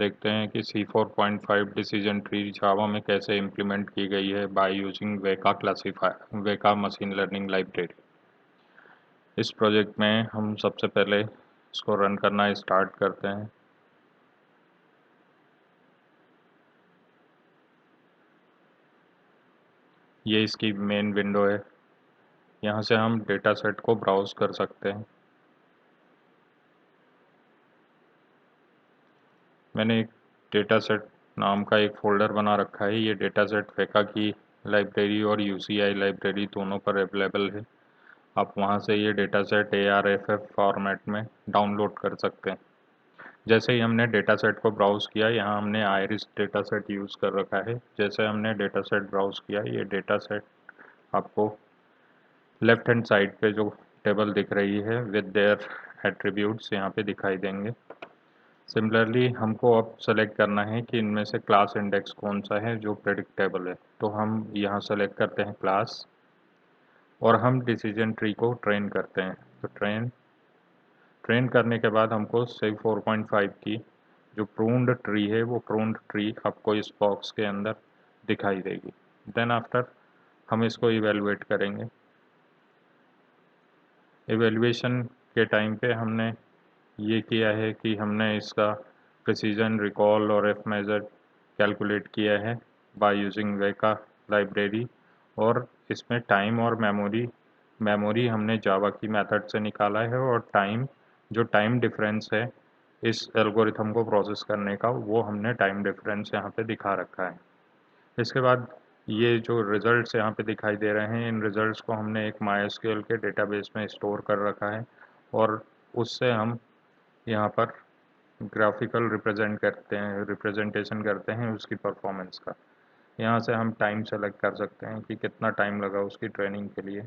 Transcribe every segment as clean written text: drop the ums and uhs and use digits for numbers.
देखते हैं कि C4.5 डिसीजन ट्री जावा में कैसे इम्प्लीमेंट की गई है by using Weka machine learning library. इस प्रोजेक्ट में हम सबसे पहले इसको रन करना स्टार्ट करते हैं। ये इसकी मेन विंडो है। यहाँ से हम डेटा सेट को ब्राउज कर सकते हैं। मैंने एक डेटा सेट नाम का एक फोल्डर बना रखा है। ये डेटा सेट वेका की लाइब्रेरी और UCI लाइब्रेरी दोनों पर अवेलेबल है। आप वहाँ से ये डेटा सेट ARFF फॉर्मेट में डाउनलोड कर सकते हैं। जैसे ही हमने डेटा सेट को ब्राउज़ किया, यहाँ हमने आयरिस डेटा सेट यूज़ कर रखा है। जैसे हमने डेटा सेट ब्राउज़ किया, ये डेटा सेट आपको लेफ्ट हैंड साइड पे जो टेबल दिख रही है विद देयर एट्रीब्यूट्स यहाँ पे दिखाई देंगे। सिमिलरली हमको अब सेलेक्ट करना है कि इनमें से क्लास इंडेक्स कौन सा है जो प्रेडिक्टेबल है। तो हम यहाँ सेलेक्ट करते हैं क्लास और हम डिसीजन ट्री को ट्रेन करते हैं। तो ट्रेन करने के बाद हमको C4.5 की जो प्रून्ड ट्री है वो प्रून्ड ट्री आपको इस बॉक्स के अंदर दिखाई देगी। देन आफ्टर हम इसको इवेलुएट करेंगे। इवेल्युएशन के टाइम पे हमने ये किया है कि हमने इसका प्रिसीजन, रिकॉल और एफ मेजर कैलकुलेट किया है बाय यूजिंग वेका लाइब्रेरी, और इसमें टाइम और मेमोरी हमने जावा की मेथड से निकाला है, और जो टाइम डिफरेंस है इस एल्गोरिथम को प्रोसेस करने का, वो हमने टाइम डिफरेंस यहाँ पे दिखा रखा है। इसके बाद ये जो रिजल्ट्स यहाँ पे दिखाई दे रहे हैं, इन रिजल्ट्स को हमने एक MySQL के डेटाबेस में स्टोर कर रखा है, और उससे हम यहाँ पर ग्राफिकल रिप्रेजेंटेशन करते हैं उसकी परफॉर्मेंस का। यहाँ से हम टाइम सेलेक्ट कर सकते हैं कि कितना टाइम लगा उसकी ट्रेनिंग के लिए।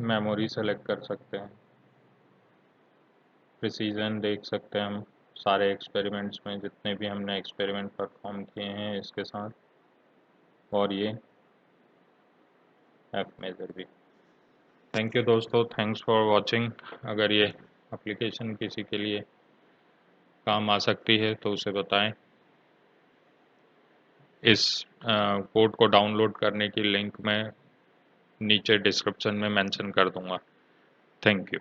मेमोरी सेलेक्ट कर सकते हैं। प्रिसीजन देख सकते हैं हम सारे एक्सपेरिमेंट्स में, जितने भी हमने एक्सपेरिमेंट परफॉर्म किए हैं इसके साथ, और ये एफ मेजर भी। थैंक यू दोस्तों, थैंक्स फॉर वॉचिंग। अगर ये एप्लीकेशन किसी के लिए काम आ सकती है तो उसे बताएं। इस कोड को डाउनलोड करने की लिंक मैं नीचे डिस्क्रिप्शन में मेंशन कर दूंगा। Thank you.